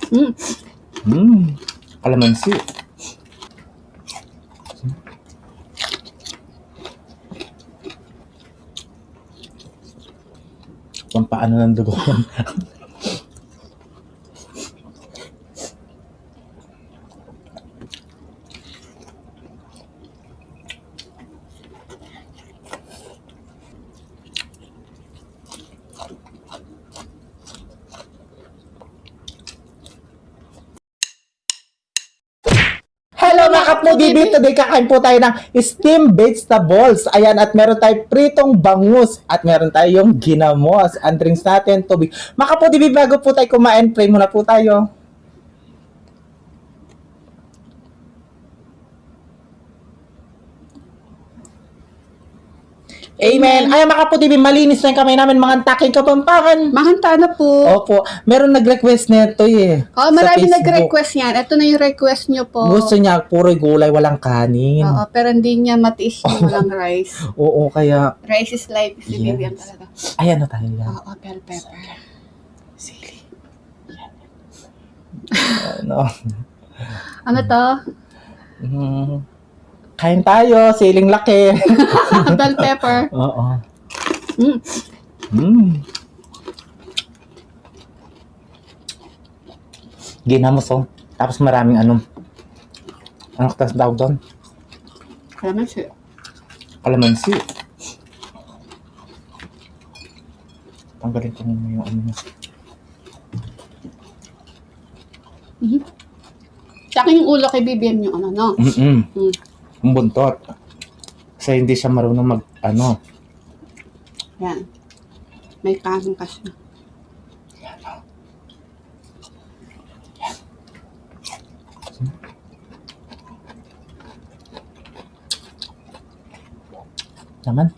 Mm. Kalamansi. Pampaano ng dugo yan. Hello mga kapudibib! Today kakain po tayo ng steamed vegetables. Ayan, at meron tayong pritong bangus at meron tayong ginamos. Ang drinks natin, tubig. Mga kapudibib, bago po tayo kumain, pray muna po tayo. Amen. Ay, mga kapudibib, malinis na yung kamay namin, mga taking kapampangan. Mahanta na po. Opo, meron nag-request nito Oh, sa marami Facebook. nag-request yan. Ito na yung request nyo po. Gusto niya puro gulay, walang kanin. Oo, pero hindi niya matiis yung walang rice. Oo, kaya, Rice is life. Si Yes. Vivian talaga. ayan na tayo yan. Oo, bell pepper. Sili. Ano? Ano to? Kain tayo, siling laki. Bell pepper. Oo. Mm. Ginamos, oh. Tapos maraming ano tawag doon? Kalamansi. Kalamansi. Tanggalin ko muna yung ano niya. Sa akin yung ulo kay Vivian yung ano, no? Yung buntot. Kasi hindi siya marunong mag, ano. Yan. May kanin kasi. Naman.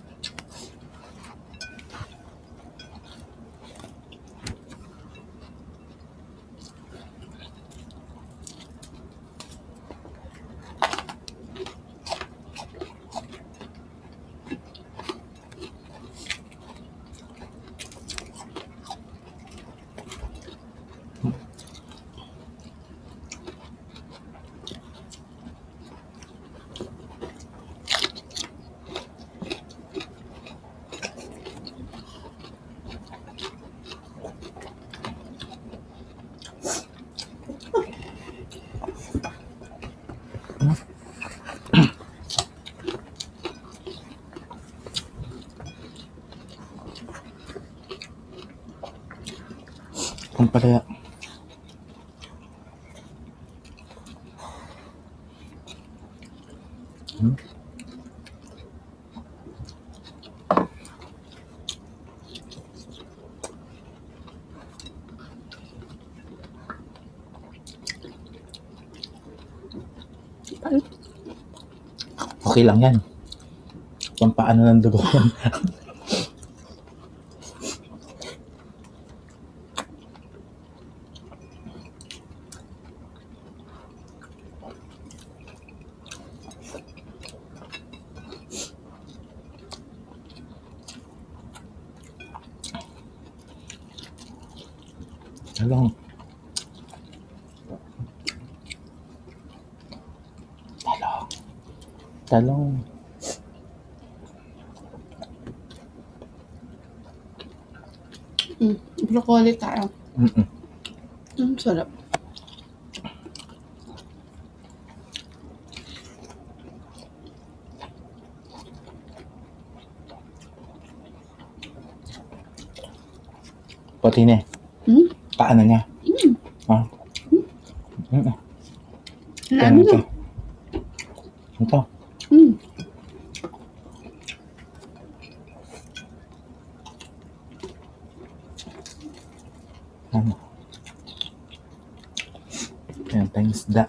Kung pala. Okay lang yan. Pampaano ng dugo yan. Talong. Talong. Broccoli tayo. Sarap. Pati na. Paano niya? Ha? Lalo na. Ito. Ano? Ayan, tayong isda.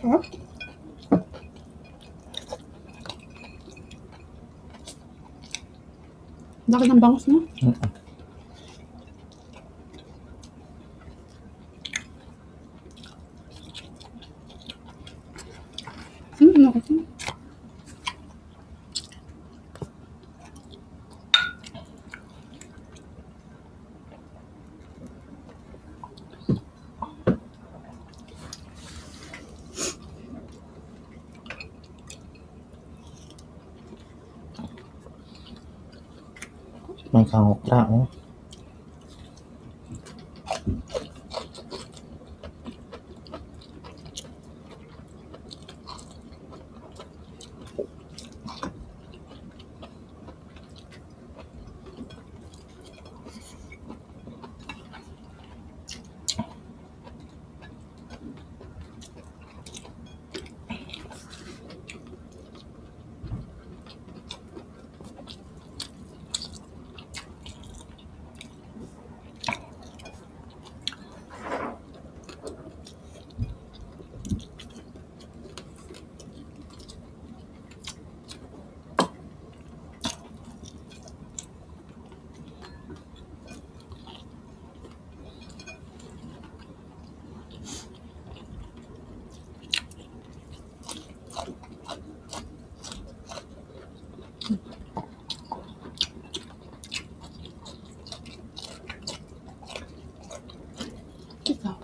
Sarap. Laki ng bangus mo. Ano kasi? May kangokra, oh. Ikaw.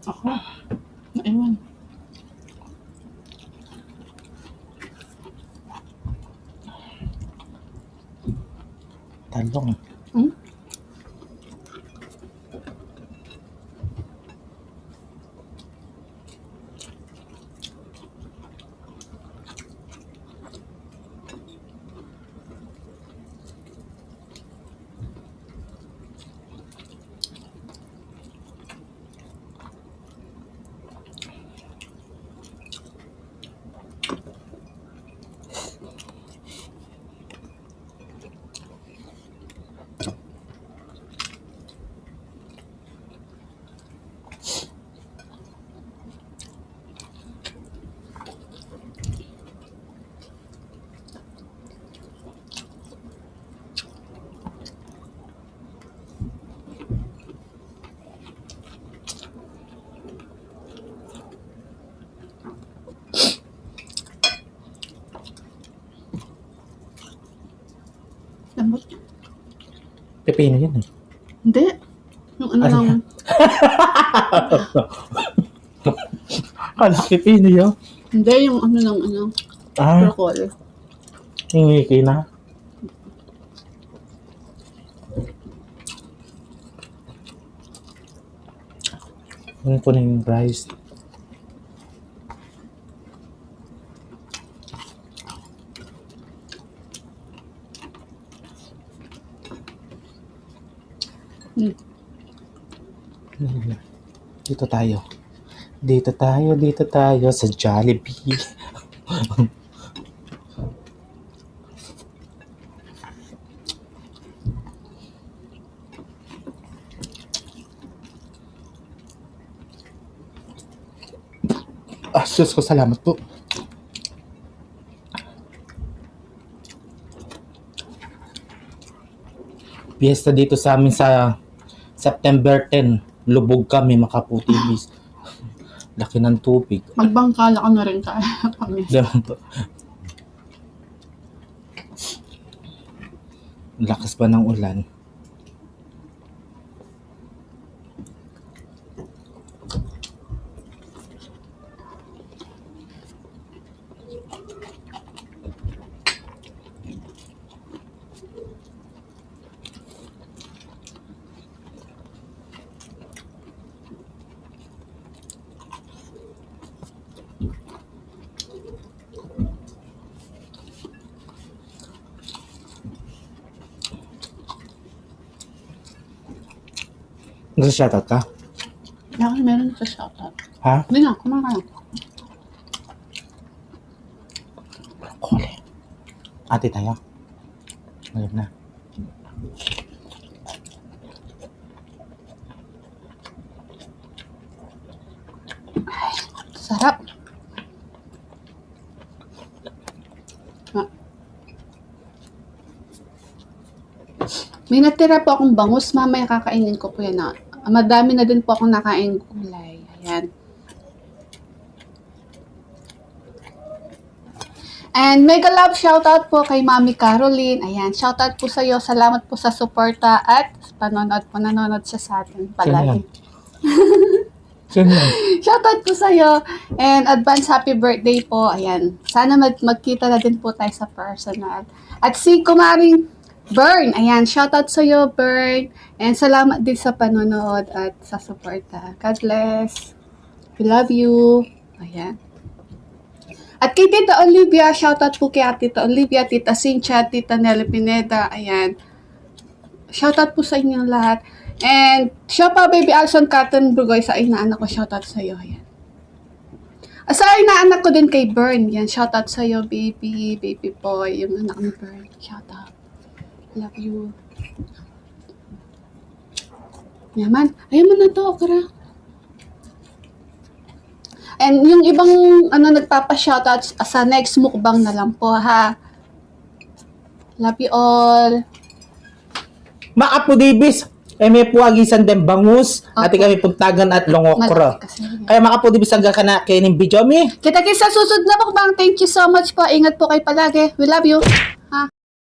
Ako. Naiwan. Talong. Hmm? Lambot. Pepino yun eh. Hindi. Yung ano Ano lang. yan? Kala pepino yun. Hindi, yung ano lang, ano. Ah, Broccoli. hingi na. Ano ko na yung rice? Hmm. Dito tayo. Dito tayo sa Jollibee. Sus ko, salamat po. Piyesta dito sa amin sa September 10. Lubog kami, makaputibis. Laki ng tubig. Magbangkala ka na rin kaya kami. Lakas pa ng ulan. Nasa-shoutout ka? Bakit meron sa shoutout? Ha? Hindi na, kumakain. Kole. Ate tayo. Ngayon na. Sarap. Ah. May natira po akong bangus. Mamaya kakainin ko po yan. Madami na din po akong nakain gulay. Ayan. And mega love shoutout po kay Mami Caroline. Ayan, shoutout po sa iyo. Salamat po sa suporta at nanonood siya sa atin palagi. Sino yan? Shoutout po sa iyo and advance happy birthday po. Ayan. Sana magkita na din po tayo sa personal. At si Kumaring Bern. Ayan, shoutout sa iyo, Bern. And salamat din sa panonood at sa suporta. God bless. We love you. Ayan. At kay Tita Olivia, shoutout po kay Tita Olivia, Tita Cynthia, Tita Nelly Pineda, ayan. Shoutout po sa inyong lahat. And siya pa, Baby Alson Cotton Brugoy, sa inaanak ko, shoutout sa iyo, ayan. Sa inaanak ko din kay Bern, yan, shoutout sa iyo, baby boy, yung anak ni Bern, shoutout. Love you. Yaman, ayaw mo na to, okra. And yung ibang nagpapa-shoutout sa next mukbang na lang po, ha. Love you all. Makapudibis. May puwagisan din bangus. Opo. Ati kami puntagan at longokro. Malaki kasi yun. Kaya makapudibis hanggang ka na kainin video mi. Kita-kits sa susunod na mukbang. Thank you so much po. Ingat po kayo palagi. We love you.